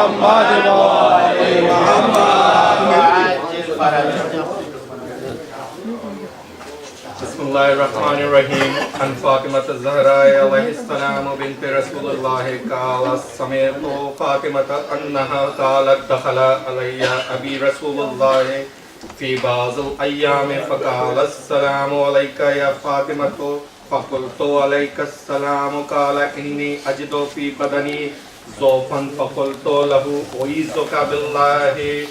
محمد وآل محمد وعجل فرجهم. بسم الله الرحمن الرحيم. عن فاطمة الزهراء عليه السلام بنت رسول الله قال سمعت فاطمة أنها قالت دخل علي أبي رسول الله في بعض الأيام فقال السلام عليك يا فاطمة فقلت عليك السلام قال إني أجد في بدني ضعفا فقلت له أعيذك بالله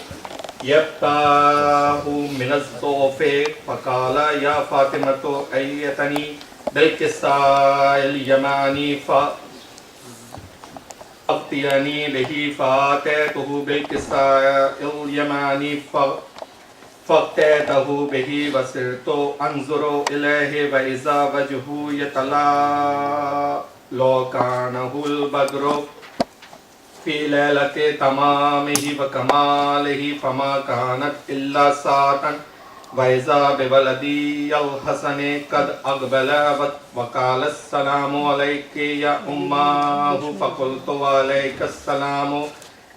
يبتاه من الضعف فقال يا فاطمة أيتني بالكساء اليماني فأغطيني به فأتيته بالكساء اليماني فاغتيته به وصرت أنظر إليه وإذا وجهه يتلألأ لو كانه البدر في ليلة تمامه وكماله فما كانت إلا ساعة وإذا بولدي الحسن قد أقبل وقال السلام عليك يا أماه فقلت وعليك السلام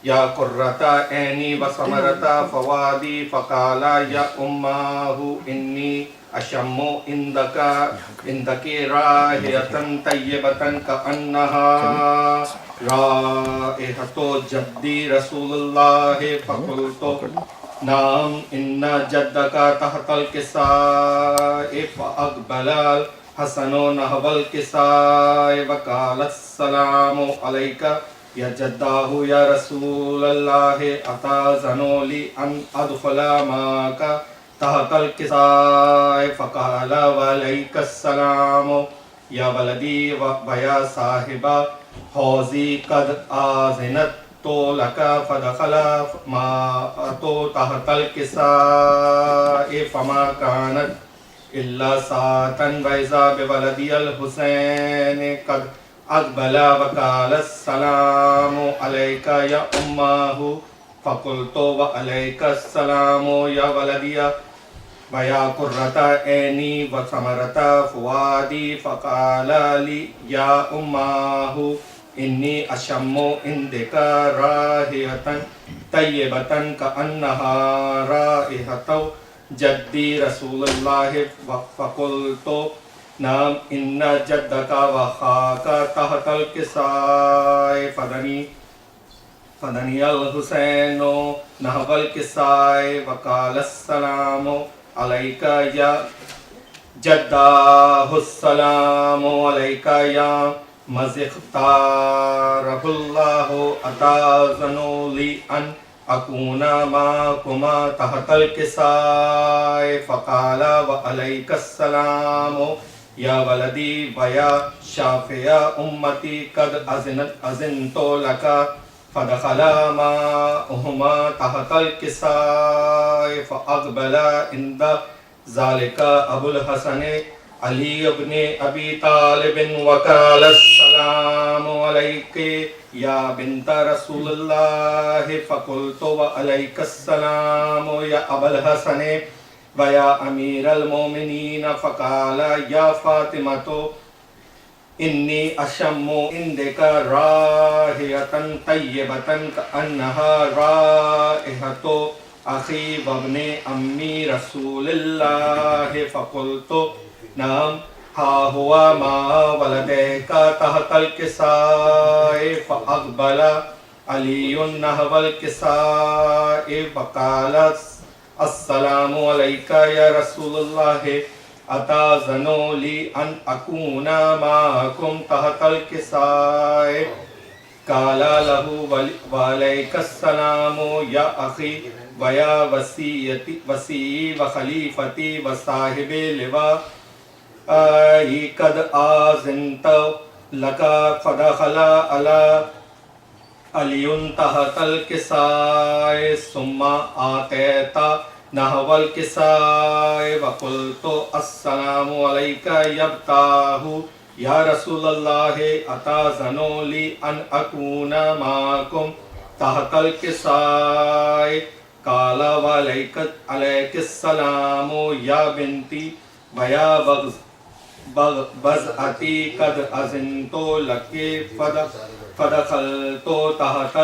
يا قرة عيني وثمرة فؤادي فقال يا أماه إني أشم عندك رائحة طيبة كأنها رائحة جدي رسول الله فقلت نعم إن جدك تحت الكساء فأقبل الحسن نحو الكساء وقال السلام عليك يا جداه يا رسول الله أتأذن لي أن أدخل معك تحت الكساء فقال وعليك السلام يا ولدي ويا صاحب حوزي قد آذنت لك فدخل معه تحت الكساء فما كانت إلا ساعة وإذا بولدي الحسين قد أقبل وقال السلام عليك يا أماه فقلت وعليك السلام يا ولدي ويا قرة عيني وثمرة فؤادي فقال لي يا أماه إني أشم عندك رائحة طيبة كأنها رائحة جدي رسول الله فقلت نعم إن جدك وخاك تحت الكساء فدني الحسين نحو الكساء وقال السلام عليك يا جداه السلام عليك يا مزي اختاره الله أتأذن لي أن أكون معكما تحت الكساء فقال وعليك السلام يا ولدي ويا شافع أمتي قد أذنت لك فدخل معهما تحت الكساء فأقبل عند ذلك أبو الحسن علي بن أبي طالب وقال السلام عليك يا بنت رسول الله فقلت وعليك السلام يا أبا الحسن ويا أمير المؤمنين فقال يا فاطمة إني أشم عندك رائحة طيبة كأنها رائحة أخي وابن أمي رسول الله فقلت نعم ها هو ما ولديك تحت الكساء فأقبل علي نحو الكساء فقال السلام عليك يا رسول الله أتأذن لي أن أكون معكم تحت الكساء قال له وعليك السلام يا أخي ويا وسيي وخليفتي وصاحب لواء قد آذنت لك فدخل على علي تحت الكساء ثم آتيت نحو الكساء وقلت السلام عليك يبتاه يا رسول الله أتأذن لي أن أكون معكم تحت الكساء قال وعليك السلام يا بنتي ويا بزعتي قد أذنت لك فدخلت تحت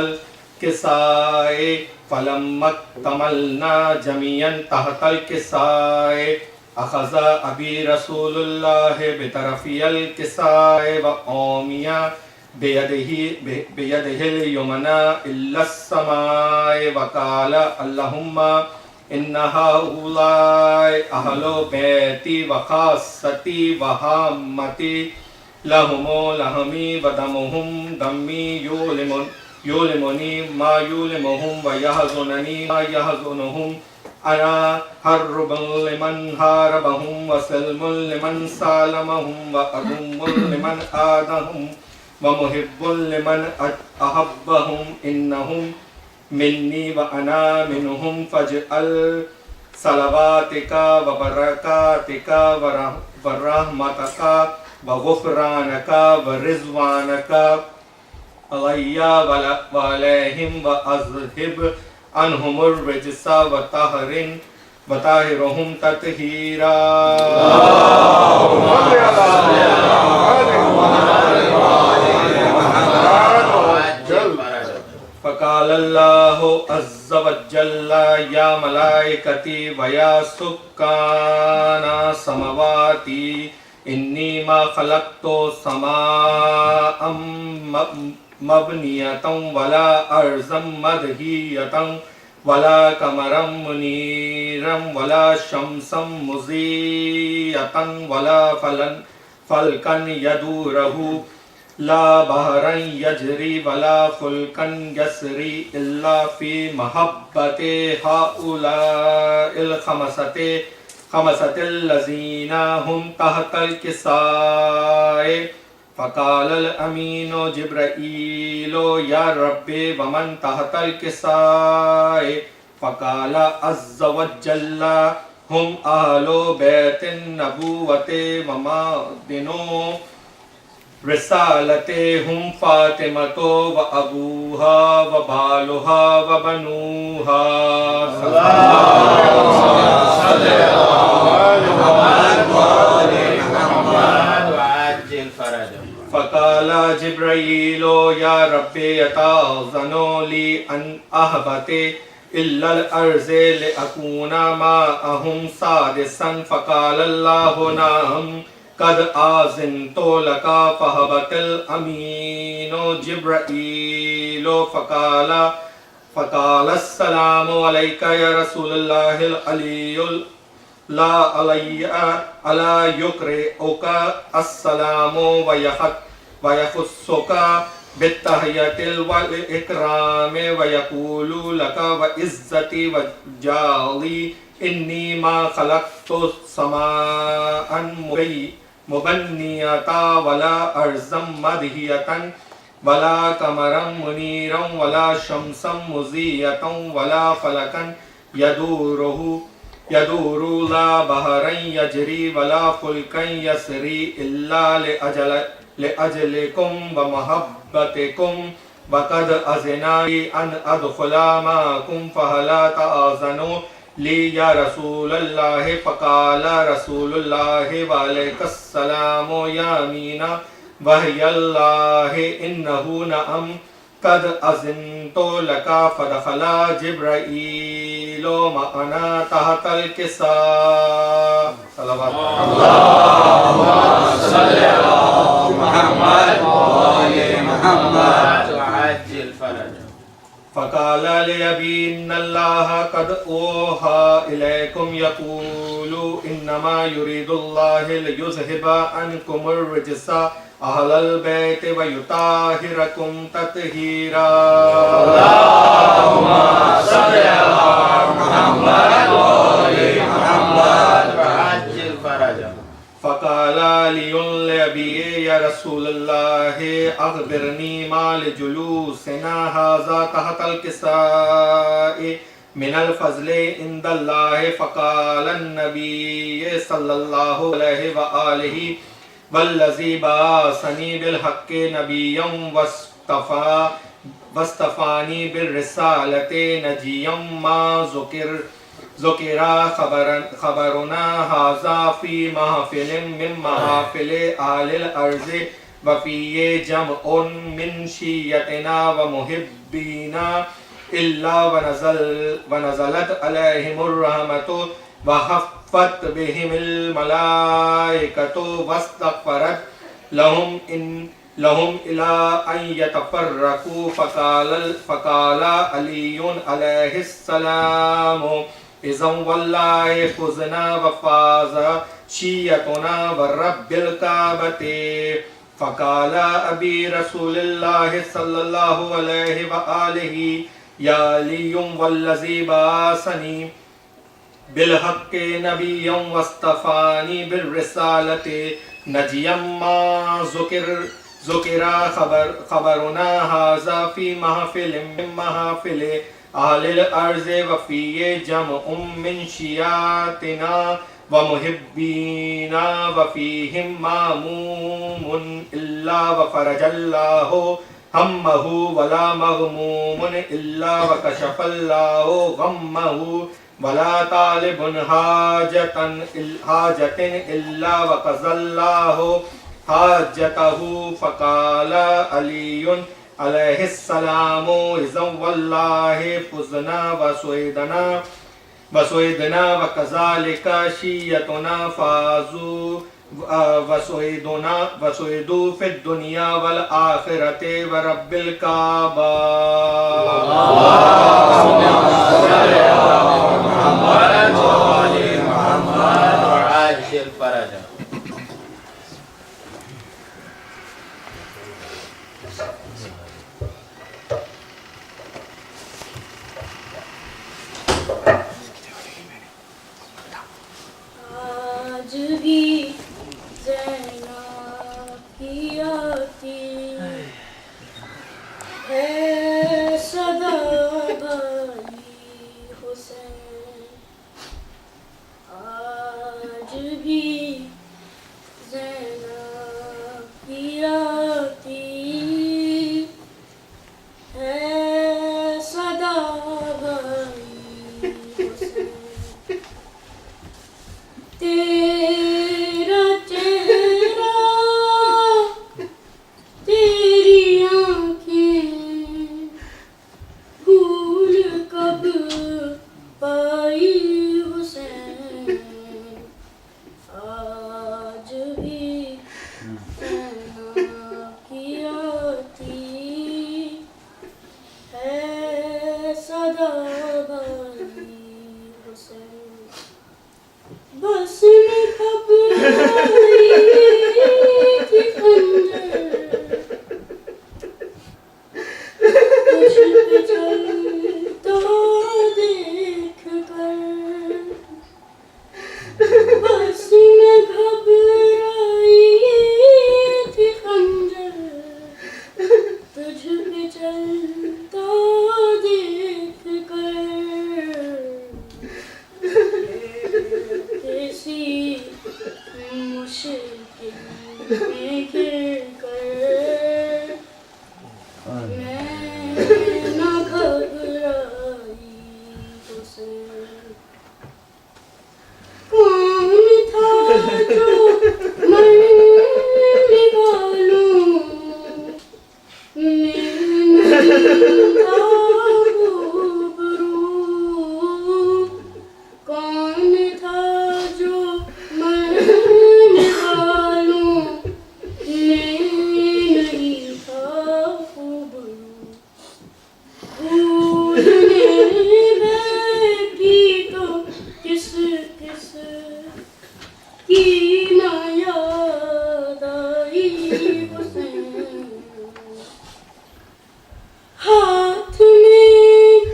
الكساء فلما اكتملنا جميعا تحت الكساء أخذ أبي رسول الله بطرفي الكساء وأومي بيده اليمنى إلى السماء وقال اللهم إن هؤلاء أهل بيتي وخاصتي وهامتي لهم لحمي ودمهم دمي يؤلمني ما يؤلمهم ويحزنني ما يحزنهم أنا حرب لمن حاربهم وسلم لمن سالمهم وأدم لمن آدهم ومحب لمن أحبهم إنهم مني وأنا منهم فاجعل صلواتك وبركاتك ورحمتك وغفرانك ورضوانك علي وعليهم وأذهب عنهم الرجس وطهرهم تطهيرا. فقال الله عز وجل يا ملائكتي ويا سكان سماواتي إني ما خلقت سماء مبنية ولا أرضا مدهية ولا قمرا منيرا ولا شمسا مضيئة ولا فلكا يدوره لا بحرا يجري ولا فلكا يسري إلا في محبة هؤلاء الخمسة الذين هم تحت الكساء. فقال الأمين جبرائيل يا ربي ومن تحت الكساء؟ فقال عز وجل هم أهل بيت النبوة ومعدن رسالتهم فاطمة وأبوها وبالها وبنوها. صلى فقال جبرائيل يا ربي يتأذن لي أن أهبط إلا الأرض لأكون معهم سادسا. فقال الله نعم قد آذنت لك. فهبط الأمين جبرائيل فقال السلام عليك يا رسول الله العلي لا علي ألا يقرئك السلام ويخصك بالتحية والإكرام ويقول لك وعزتي وجلالي إني ما خلقت سماء مبنية ولا أرضا مدهية ولا قمرا منيرا ولا شمسا مضيئة ولا فلكا يدور لا بحرا يجري ولا فلكا يسري إلا لأجلكم ومحبتكم وقد أذن لي أن أدخل معكم فهلا تأذنوا لي يا رسول الله. فقال رسول الله وعليك السلام يا أمين وحي الله إنه نعم قد أذنت لك. فدخل جبرائيل معنا تحت الكساء. صلوات اللهم صل على محمد وآل محمد وعجل فرجه. فقال لأبي إن الله قد أوحى إليكم يقول إنما يريد الله ليذهب عنكم الرجس أهل البيت ويطهركم تطهيرا. اللهم صل على محمد وآل محمد وعجل فرجه. فقال علي لأبيه يا رسول الله أخبرني ما لجلوسنا هذا تحت الكساء من الفضل عند الله. فقال النبي صلى الله عليه وآله والذي بعثني بالحق نبيا واصطفاني بالرسالة نجيا ما ذكر خبرنا هذا في محفل من محافل أهل الأرض وفي جمع من شيعتنا ومحبينا إلا ونزلت عليهم الرحمة وحفت بهم الملائكة واستغفرت لهم إلى أن يتفرقوا فقال علي عليه السلام إذا والله فزنا وفاز شيعتنا ورب الكعبة. فقال أبي رسول الله صلى الله عليه وآله يا علي والذي بعثني بالحق نبيا واصطفاني بالرسالة نجيا ما ذكر خبرنا هذا في محفل من محافل أهل الأرض وفي جمع من شيعتنا ومحبينا وفيهم ماموم إلا وفرج الله همه ولا مغموم إلا وكشف الله غمه ولا طالب حاجة إلا وقضى الله حاجته. فقال علي عليه السلام إذا والله فزنا وسويدنا وكذلك شيعتنا فازوا وسويدوا في الدنيا والآخرة ورب الكعبة. محمد وآل محمد وعجل فرجا. آج بھی زینب کی آتی ہے صدا بھائی حسین. آج بھی زینب کی آتی ہے صدا بھائی حسین. تیرا چہرہ تیری آنکھیں بھول کب پائی حسین. آج بھی زینب کی آتی ہے صدا بھائی حسین. بس میں گھبرائی تھی خنجر تجھ پہ چلتا دیکھ کر. بس میں گھبرائی تھی خنجر تجھ پہ چلتا دیکھ کر. کیسی مشکل میں گر کر میں نہ گھبرائی حسین. کون تھا جو میں نکالوں میں نہیں تھا روبرو. کون تھا جو میں نکالوں میں نہیں تھا روبرو. بھولنے بیٹھی تو کس کس کی نہ یاد آئی حسین. ہاتھ میں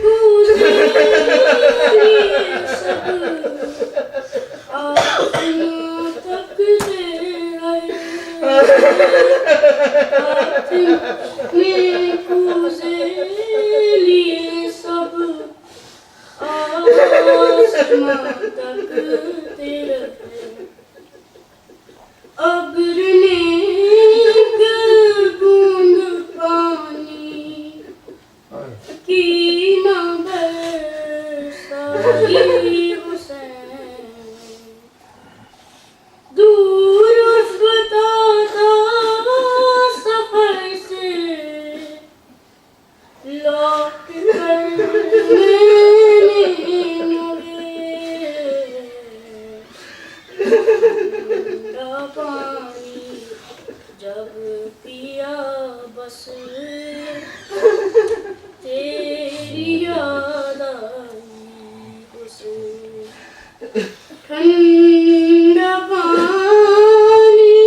گزری سب آسماں تک دے آئے. ہاتھ میں گزری سب آسماں تک دے رہے. ابر نے ایک بوند پانی کی نہ برسائی حسین. دور افتادہ کر میں نے ٹھنڈا پانی جب پیا بس تیری یاد آئی اسے ٹھنڈا پانی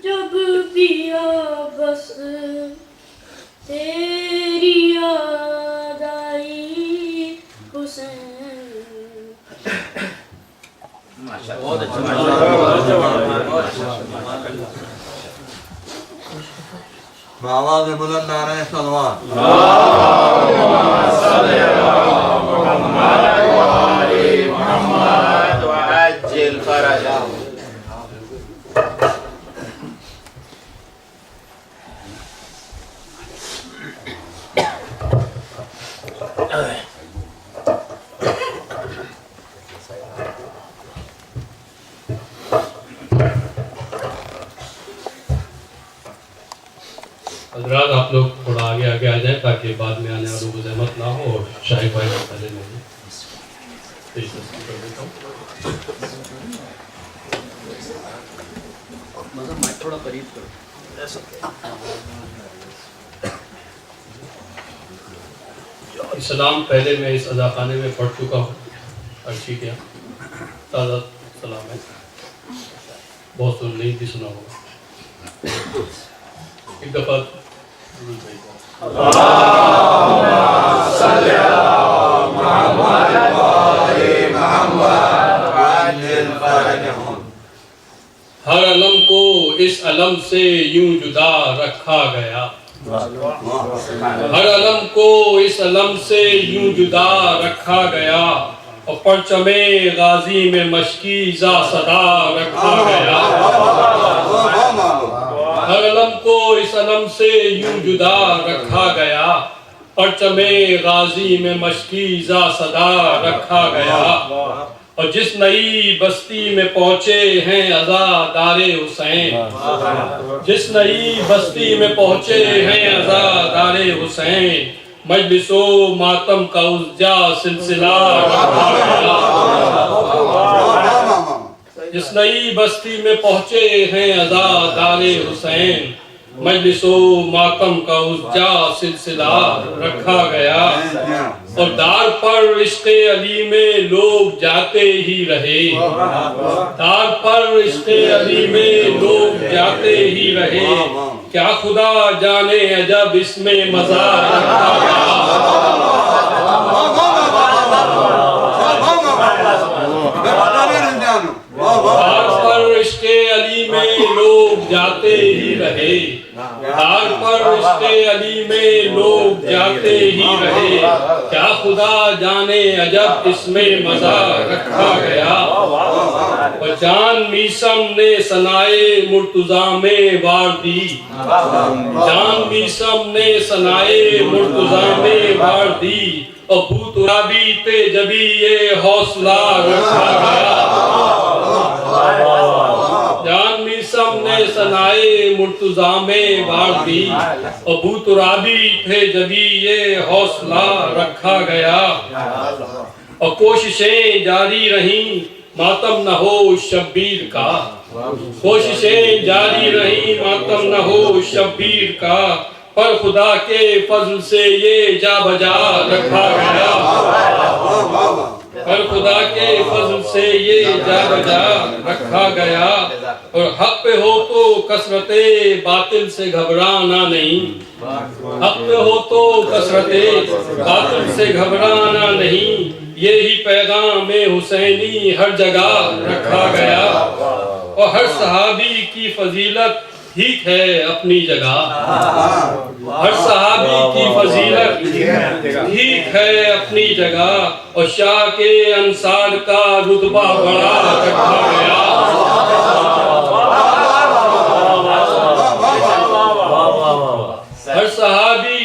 جب پیا بس تیری یاد آئی حسین بہت اچھا آواز بلند نعرہ صلوات محمد وعجل فرجهم حضرات آپ لوگ تھوڑا آگے آ جائیں تاکہ بعد میں آنے والوں کو زحمت نہ ہو اور شاہد بھائی کو پہلے میں تھوڑا قریب کرو. اسلام پہلے میں اس اداخانے میں پڑھ چکا ہوں. عرشی کیا تازہ سلام ہے, بہت نہیں بھی سنا ہوگا. ایک دفعہ ہر علم کو اس علم سے یوں جدا رکھا گیا, ہر علم کو اس علم سے یوں جدا رکھا گیا, اور پرچم غازی میں مشکی زا صدا رکھا گیا. ہر علم کو اس علم سے یوں جدا رکھا گیا, پرچم غازی میں مشکی زا صدا رکھا گیا. اور جس نئی بستی میں پہنچے ہیں عزادار حسین, جس نئی بستی میں پہنچے ہیں عزادار حسین, مجلس و ماتم کا اس جا سلسلہ رکھا گیا. جس نئی بستی میں پہنچے ہیں عزادار حسین, مجلس و ماتم کا اس جا سلسلہ رکھا گیا. اور دار پر عشق علی میں لوگ جاتے ہی رہے, دار پر عشق علی میں لوگ جاتے ہی رہے, کیا خدا جانے عجب اس میں مزہ رکھا گیا. دار پر عشق علی میں لوگ جاتے ہی رہے, دار پر عشق علی میں لوگ جاتے ہی رہے, کیا خدا جانے عجب اس میں مزہ رکھا گیا. اور جان میسم نے ثنائے مرتضیٰ میں وار دی, جان میسم نے ثنائے مرتضیٰ میں وار دی, اور بھوت رابی تے جبی یہ حوصلہ رکھا گیا. جان میسم نے ثنائے مرتضیٰ میں وار دی, اور ابو ترابی تھے جبھی یہ حوصلہ رکھا گیا. اور کوششیں جاری رہیں ماتم نہ ہو شبیر کا, کوششیں جاری رہیں ماتم نہ ہو شبیر کا, پر خدا کے فضل سے یہ جا بجا رکھا گیا. پر خدا کے فضل سے یہ جا بجا رکھا گیا. اور حق پہ ہو تو کثرت باطل سے گھبرانا نہیں, حق پہ ہو تو کثرت باطل سے گھبرانا نہیں, یہی پیغام حسینی ہر جگہ رکھا گیا. اور ہر صحابی کی فضیلت ٹھیک ہے اپنی جگہ, ہر صحابی کی فضیلت ٹھیک ہے اپنی جگہ, اور شاہ کے انصار کا رتبہ بڑا رکھا گیا. ہر صحابی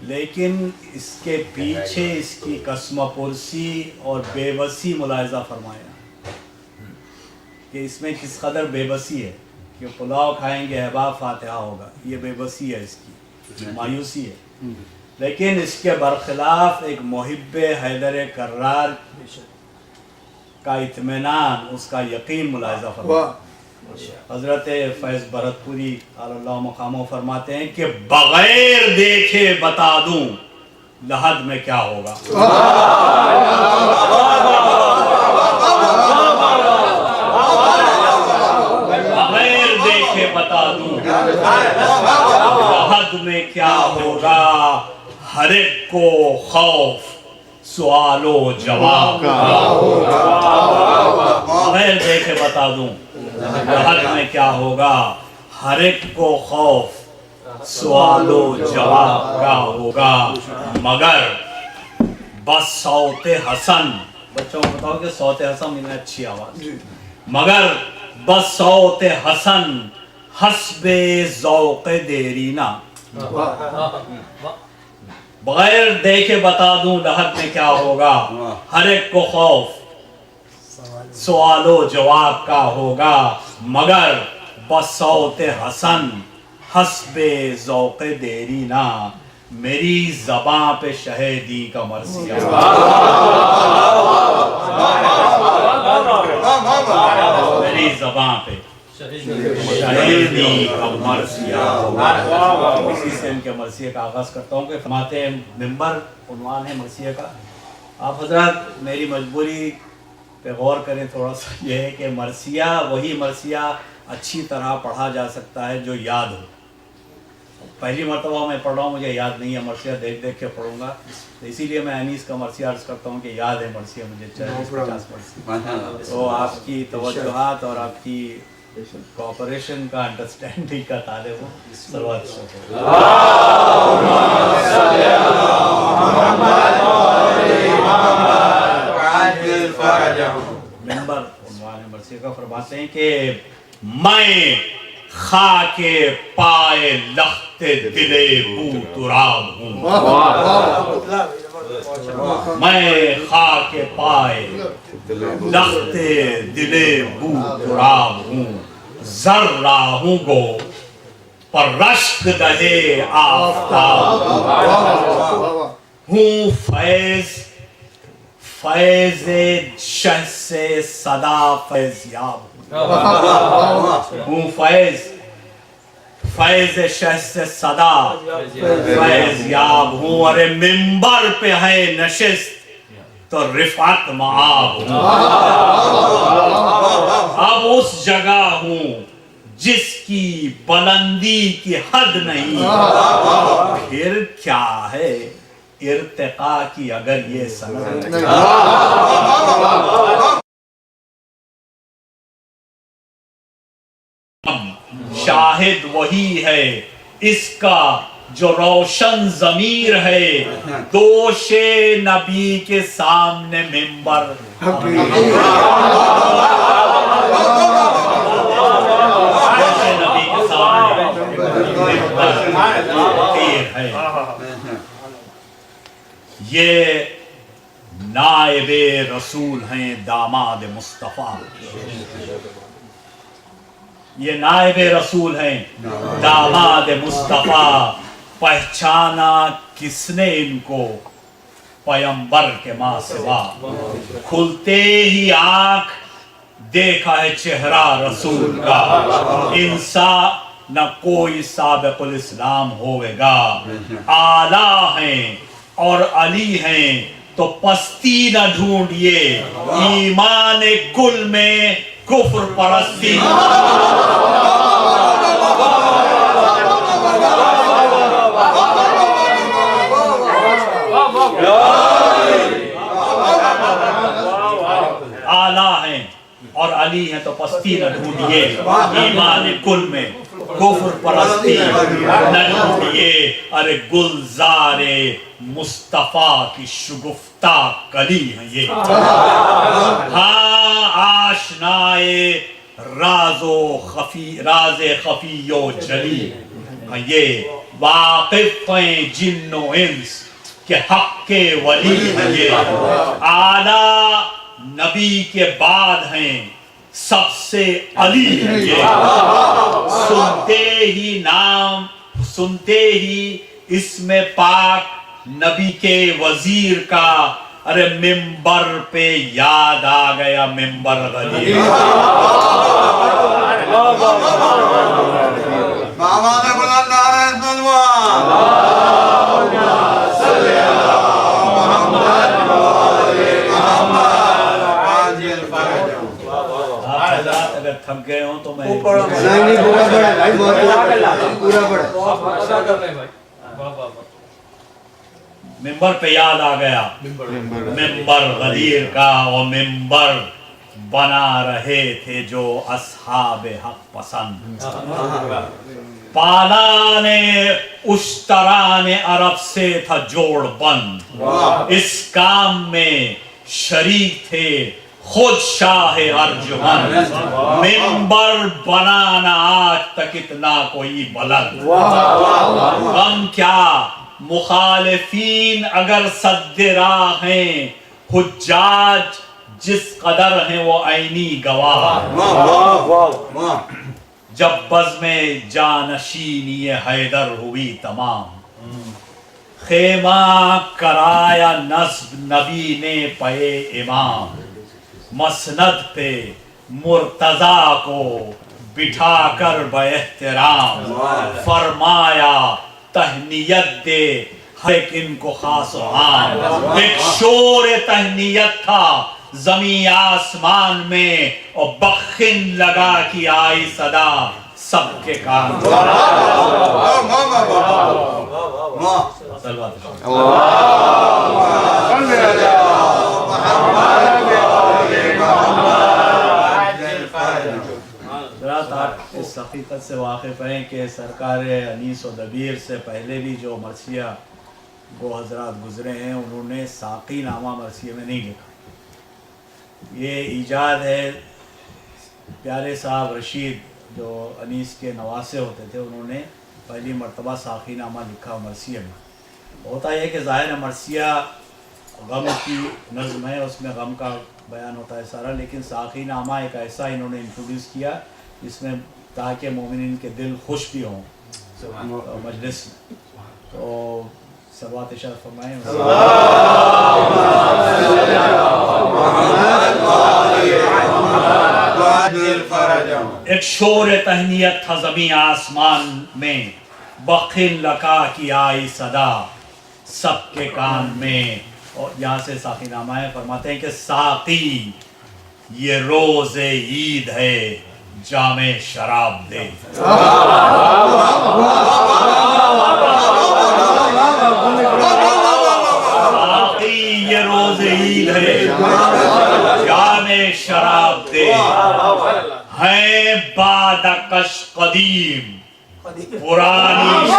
لیکن اس کے پیچھے اس کی قسم پرسی اور بے بسی ملاحظہ فرمایا کہ اس میں کس قدر بے بسی ہے کہ پلاؤ کھائیں گے احباب فاتحہ ہوگا، یہ بے بسی ہے، اس کی مایوسی ہے. لیکن اس کے برخلاف ایک محب حیدر کرار کا اطمینان، اس کا یقین ملاحظہ فرمایا. حضرت فیض بھرت پوری اللہ مقامہ فرماتے ہیں کہ بغیر دیکھے بتا دوں لحد میں کیا ہوگا. بغیر دیکھے بتا دوں لحد میں کیا ہوگا. ہر ایک کو خوف سوال و جواب کا ہوگا. بغیر دیکھے بتا دوں لحد میں کیا ہوگا. ہر ایک کو خوف سوال و جواب کا ہوگا. مگر بس صوت حسن، بچوں کو بتاؤ کہ صوت حسن میں اچھی آواز، مگر بس صوت حسن حسب ذوق دیرینا. بغیر دیکھے بتا دوں لحد میں کیا ہوگا. ہر ایک کو خوف سوال و جواب کا ہوگا، مگر بصوت حسن حسب ذوق دیرینا. میری زباں پہ شہیدی کا مرثیہ، میری زباں پہ شہیدی کا مرثیہ. اسی سے ان کے مرثیے کا آغاز کرتا ہوں کہ فرماتے ہیں، ممبر عنوان ہے مرثیے کا. آپ حضرات میری مجبوری پہ غور کریں تھوڑا سا. یہ ہے کہ مرثیہ وہی مرثیہ اچھی طرح پڑھا جا سکتا ہے جو یاد ہو. پہلی مرتبہ میں پڑھ رہا ہوں، مجھے یاد نہیں ہے، مرثیہ دیکھ دیکھ کے پڑھوں گا. اسی لیے میں انیس کا مرثیہ عرض کرتا ہوں کہ یاد ہے مرثیہ مجھے 40-50 مرثیہ. تو آپ کی توجہات اور آپ کی کوآپریشن کا، انڈرسٹینڈنگ کا طالب ہوں. صلوات ممبر عنوان مرثیہ کا فرماتے ہیں کہ میں خاک پائے لخت دل بو تراب ہوں. میں خاک پائے لخت دل بو تراب ہوں. ذرہ ہوں گو پر رشک دہے آفتاب ہوں. فیض شہ سے صدا فیض یاب ہوں. فیض شہ سے صدا فیض یاب ہوں. ارے ممبر پہ ہے نشست تو رفعت مآب ہوں. اب اس جگہ ہوں جس کی بلندی کی حد نہیں. پھر کیا ہے ارتقاء کی اگر یہ سند نہیں. شاہد وہی ہے اس کا جو روشن ضمیر ہے. دوش نبی کے سامنے ممبر یہ نائب رسول ہیں داماد مصطفیٰ. یہ نائب رسول ہیں داماد مصطفیٰ. پہچانا کس نے ان کو پیمبر کے ماں سوا. کھلتے ہی آنکھ دیکھا ہے چہرہ رسول کا. انسان نہ کوئی سابق الاسلام ہوئے گا. اعلیٰ ہیں اور علی ہیں تو پستی نہ ڈھونڈیے. ایمان کل میں کفر پرستی. اعلیٰ ہیں اور علی ہیں تو پستی نہ ڈھونڈیے. ایمان کل میں کفر پرستی نہ ڈھونڈیے. ارے گلزار مصطفیٰ کی شگفتہ کلی ہیں یہ. ہاں آشنائے راز خفی و جلی. یہ واقف ہیں جن و انس کہ حق کے ولی ہیں یہ، اعلیٰ نبی کے بعد ہیں سب سے علی ہیں یہ، سنتے ہی نام سنتے ہی اسم پاک نبی کے وزیر کا، ارے ممبر پہ یاد آ گیا ممبر غدیر۔ ماما نے بلند نعرہ سلوان۔ آپ حضرات اگر تھک گئے ہوں تو میں ممبر پہ یاد آ گیا ممبر غدیر کا، وہ ممبر بنا رہے تھے جو اصحاب حق پسند، پالان اشتران عرب سے تھا جوڑ بند، اس کام میں شریک تھے خود شاہ ارجمند، ممبر بنانا آج تک اتنا کوئی بلند، غم کیا مخالفین اگر سد راہ ہیں، حجاج جس قدر ہیں وہ عینی گواہ، جب بزم جانشینی حیدر ہوئی تمام، خیمہ کرایا نصب نبی نے پے امام، مسند پہ مرتضیٰ کو بٹھا کر بے احترام، فرمایا تہنیت دے ہر ایک ان کو خاص و عام، ایک شور تہنیت تھا زمین آسمان میں، اور بخن لگا کی آئی صدا سب کے کان۔ آپ اس حقیقت سے واقف ہیں کہ سرکار انیس و دبیر سے پہلے بھی جو مرثیہ وہ حضرات گزرے ہیں انہوں نے ساقی نامہ مرثیے میں نہیں لکھا، یہ ایجاد ہے پیارے صاحب رشید جو انیس کے نواسے ہوتے تھے، انہوں نے پہلی مرتبہ ساقی نامہ لکھا مرثیے میں۔ ہوتا یہ کہ ظاہر مرثیہ غم کی نظم ہے، اس میں غم کا بیان ہوتا ہے سارا، لیکن ساقی نامہ ایک ایسا انہوں نے انٹروڈیوس کیا جس میں تاکہ مومنین کے دل خوش بھی ہوں مجلس میں، تو صلوات ارشاد فرمائیں۔ ایک شور تہنیت تھا زمین آسمان میں، بخن لکا کی آئی صدا سب کے کان میں، اور یہاں سے ساقی نامہ ہے، فرماتے ہیں کہ ساقی یہ روز عید ہے جام شراب دے، ساقی یہ روز عید ہے جام شراب دے، ہیں بادکش قدیم پرانی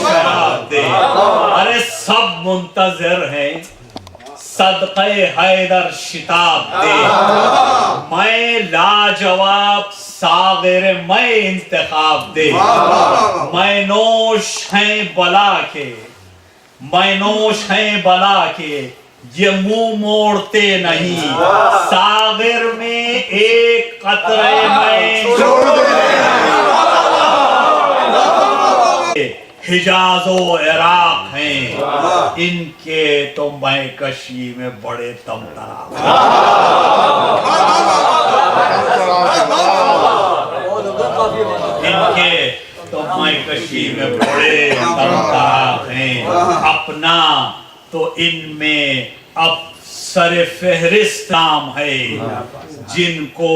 شراب دے، ارے سب منتظر ہیں صدقہ حیدر شتاب دے، میں لاجواب ساغر میں انتخاب دے، میں نوش ہیں بلا کے، میں نوش ہیں بلا کے، یہ منہ موڑتے نہیں، ساغر میں ایک قطرے میں حجاز و عراق ہیں، ان کے تو میں کشی میں بڑے تمطرا، ان کے تو میں کشی میں بڑے تمطرا ہیں، اپنا تو ان میں اب سر فہرست نام ہے، جن کو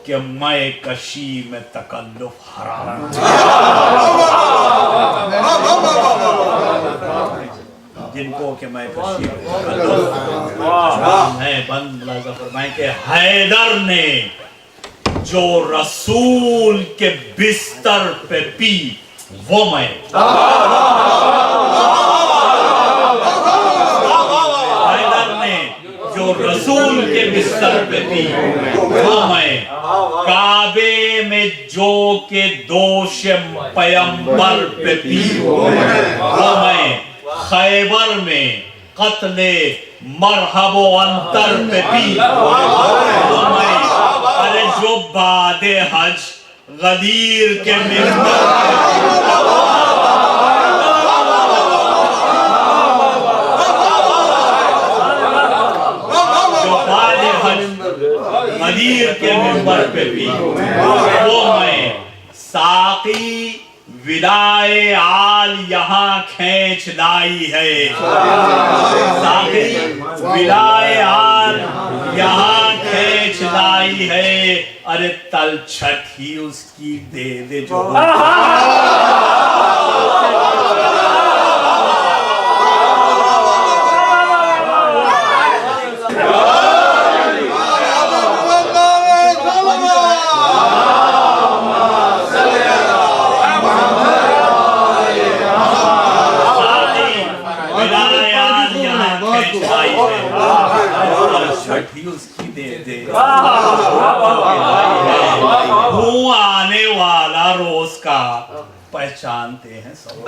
کہ میں کشی میں تکلف حرام، جن کو کہ میں کشی میں تکلف حرام ہے، بند ملازم فرمائیں کہ حیدر نے جو رسول کے بستر پہ پی وہ میں، حیدر نے جو بستر پہ پی وہ میں کعبے میں جو کے دوش پیمبر پہ پی وہ میں خیبر میں قتل مرحب و انتر پہ پی وہ میں ارے جو بعد حج غدیر کے غدیر کے ممبر پہ بھی وہ میں ساقی ولائے آل یہاں کھینچ لائی ہے ساقی ولائے آل یہاں کھینچ لائی ہے ارے تل چھٹ ہی اس کی دے دے جو آنے والا روز کا پہچانتے ہیں سب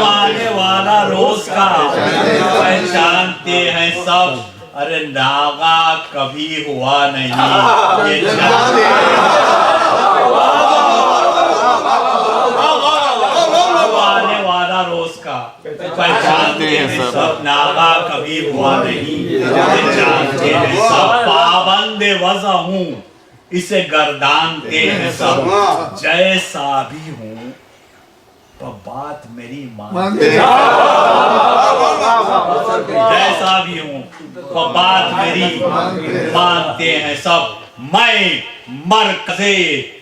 آنے والا روز کا پہچانتے ہیں سب ارے ناغا کبھی ہوا نہیں یہ جانتے آنے والا روز کا پہچانتے ہیں سب ناغا کبھی ہوا نہیں یہ جانتے ہیں سب پابند وضع ہوں اسے گردانتے ہیں سب جیسا بھی ہوں تو بات میری مانتے ہیں جیسا بھی ہوں تو بات میری مانتے ہیں سب میں مرکز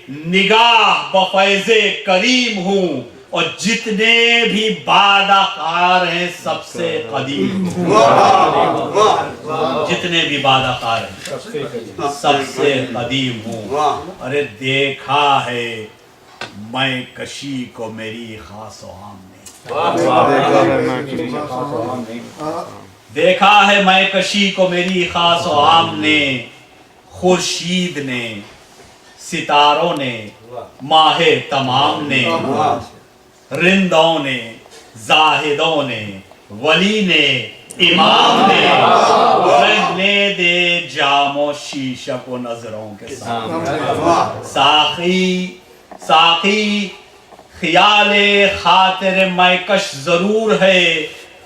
نگاہ بفیض کریم ہوں اور جتنے بھی بادخار ہیں سب سے قدیم جتنے بھی بادخار ہیں سب سے قدیم ہوں ارے دیکھا ہے میں کشی کو میری خاص و عام نے دیکھا ہے میں کشی کو میری خاص و عام نے خورشید نے ستاروں نے ماہ تمام نے رندوں نے زاہدوں نے ولی نے امام نے رہنے دے جام و شیشہ کو نظروں کے سامنے ساقی خیال خاطر میکش ضرور ہے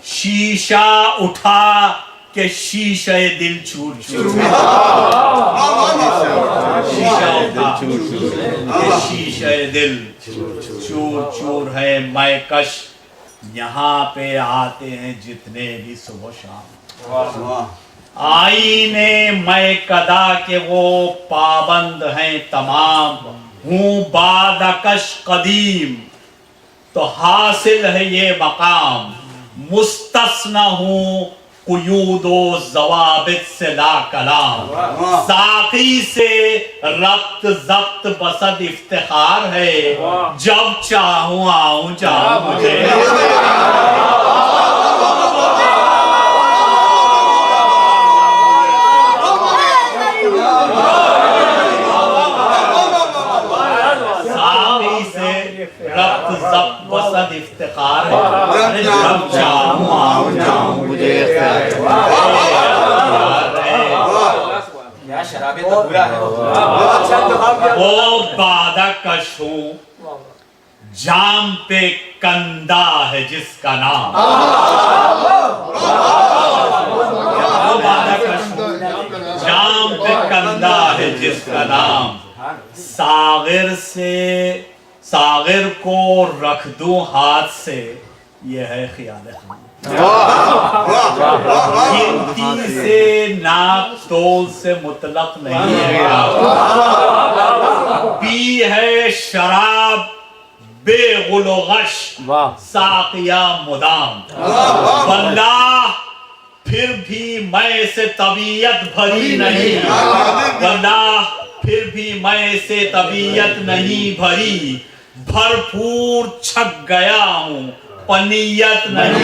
شیشہ اٹھا کہ شیشہ دل چور چور شیشہ اٹھا کہ شیشہ دل چور چور ہے میکش یہاں پہ آتے ہیں جتنے بھی صبح شام آئینے میکدہ کے وہ پابند ہیں تمام ہوں بادکش قدیم تو حاصل ہے یہ مقام مستثنی ہوں قیود و ضوابط سے لا کلام ساقی سے ربط ضبط بسد افتخار ہے جب چاہوں آؤں جاؤں مجھے ساقی سے ربط ضبط بسد افتخار ہے جب چاہوں آؤں جاؤں مجھے وہ بادکش ہوں جام پہ کندہ ہے جس کا نام وہ بادکش ہوں جام پہ کندہ ہے جس کا نام ساغر کو رکھ دوں ہاتھ سے یہ ہے خیال خان گنتی سے ناپ تول سے مطلق نہیں ہے پی ہے شراب بے غل و غش ساقیہ مدام واللہ پھر بھی میں سے طبیعت بھری نہیں واللہ پھر بھی میں سے طبیعت نہیں بھری بھرپور چھک گیا ہوں پنیت نہیں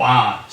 5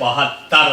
72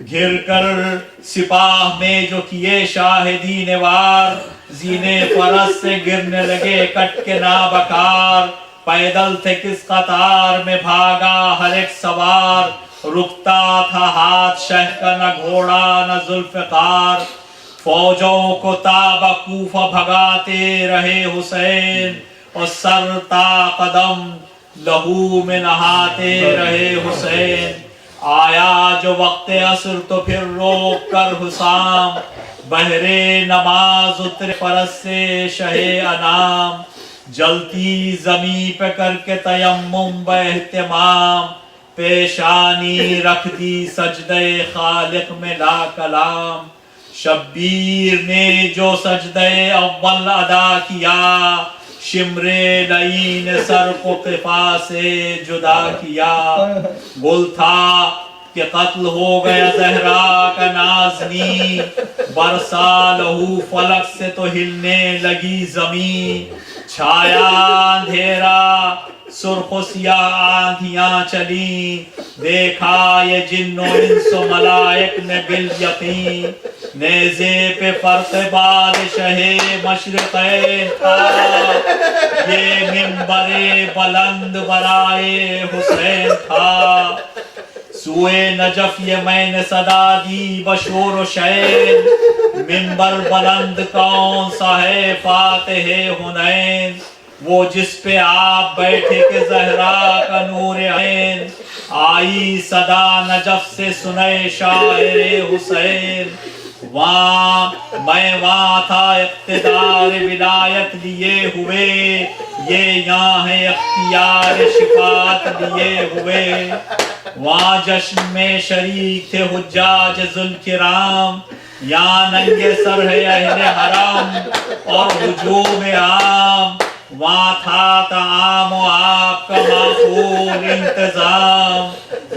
گر کر سپاہ میں جو کیے شاہدی نوار، زینے فرس سے گرنے لگے کٹ کے نابکار، پیدل تھے کس قطار میں بھاگا ہر ایک سوار، رکتا تھا ہاتھ شہ کا نہ گھوڑا نہ ذوالفقار، فوجوں کو تابہ کوفہ بھگاتے رہے حسین، اور سر تا قدم لہو میں نہاتے رہے حسین، آیا جو وقت عصر تو پھر روک کر حسام، بہرے نماز اترے فرس سے شہ انام، جلتی زمیں پہ کر کے تیمم باہتمام، پیشانی رکھ دی سجدہ خالق میں لا کلام، شبیر نے جو سجدہ اول ادا کیا، شمر لئی نے سر کو قفا سے جدا کیا، گل تھا کہ قتل ہو گیا زہرا کا نازنی، برسا لہو فلک سے تو ہلنے لگی زمین، چھایا اندھیرا سرخ و سیاہ آندھیاں چلی، دیکھا یہ جن و انس و ملائک نے بالیقین، نیزے پہ فرق بادشاہ مشرقین تھا، یہ منبر بلند برائے حسین تھا، سوئے نجف یہ میں نے صدا دی بشور و شین، منبر بلند کون سا ہے فاتح حنین، وہ جس پہ آپ بیٹھے کہ زہرا کا نور عین، آئی صدا نجف سے سنے شاعر حسین، وہاں تھا اقتدار ولایت لیے ہوئے، یہ یہاں ہے اختیار شفاعت لیے ہوئے، وہاں جشن میں شریک تھے حجاج ذوالکرام، یہاں ننگے سر ہے اہل حرم اور ہجوم عام، وہاں تھا طعام و آپ کا معقول انتظام،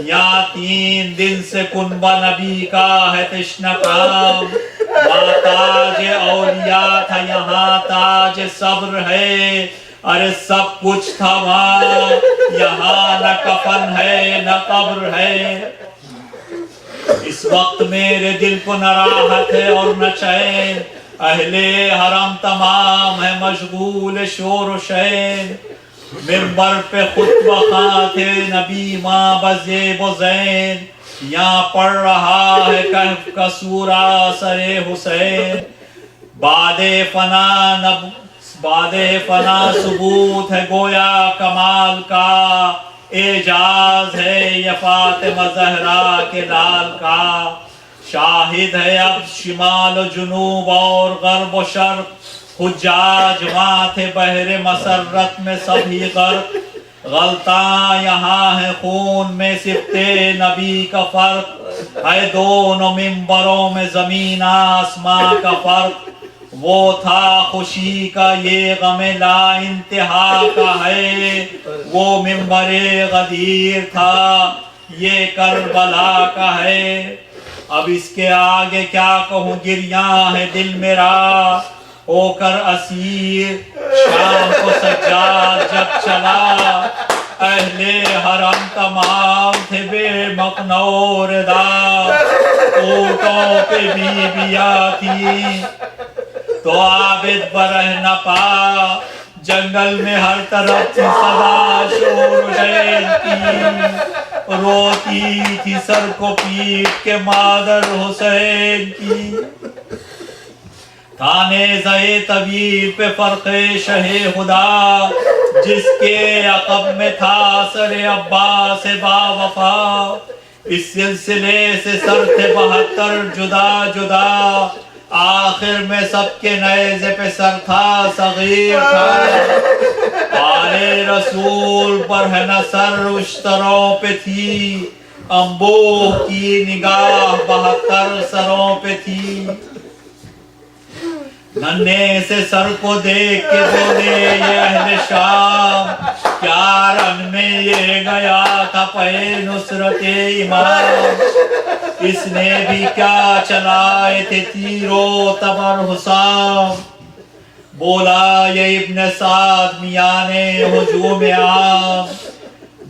یہاں 3 دن سے کنبہ نبی کا ہے تشنہ کام، وہاں تاج اولیاء تھا یہاں تاج صبر ہے، ارے سب کچھ تھا وہاں یہاں نہ کفن ہے نہ قبر ہے، اس وقت میرے دل کو نہ راحت ہے اور نہ چین، اہل حرم تمام ہے مشغول شور و شین، منبر پہ خطبہ خواں تھے نبی ماں بزیب و زین، یہاں پڑھ رہا ہے کہف کا سورہ سر حسین، بعد فنا ثبوت ہے گویا کمال کا، اعجاز ہے یہ فاطمہ زہرا کے لال کا، شاہد ہے اب شمال و جنوب اور غرب و شرق، حجاج وہاں تھے بحر مسرت میں سبھی غرق، غلطاں یہاں ہے خون میں سبتے نبی کا فرق، ہے دونوں منبروں میں زمین آسماں کا فرق، وہ تھا خوشی کا یہ غم لا انتہا کا ہے، وہ منبر غدیر تھا یہ کربلا کا ہے، اب اس کے آگے کیا کہوں گریاں ہے دل میرا، ہو کر اسیر شام کو سجاد جب چلا، اہل حرم تمام تھے بے مقنع ردا، اونٹوں پہ بیویاں تھی تو عابد برہ نہ پا، جنگل میں ہر طرف تھی صدا شور شین کی، روتی تھی سر کو پیٹ کے مادر حسین کی، تھانے زے طویل پہ فرق شہ خدا، جس کے عقب میں تھا سر عباس با وفا، اس سلسلے سے سر تھے 72 جدا جدا، آخر میں سب کے نیزے پہ سر تھا صغیر تھا، آل رسول پر ہے نہ سر اشتروں پہ تھی، انبوہ کی نگاہ 72 سروں پہ تھی، ننھے سے سر کو دیکھ کے بولے یہ اہل شام، کیا رن میں یہ گیا تھا پہ نصرت امام، اس نے بھی کیا چلائے تھے تیرو تبر حسام، بولا یہ ابن سعد میاں نے ہجوم عام،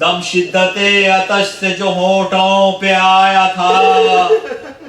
دم شدت آتش سے جو ہونٹوں پہ آیا تھا،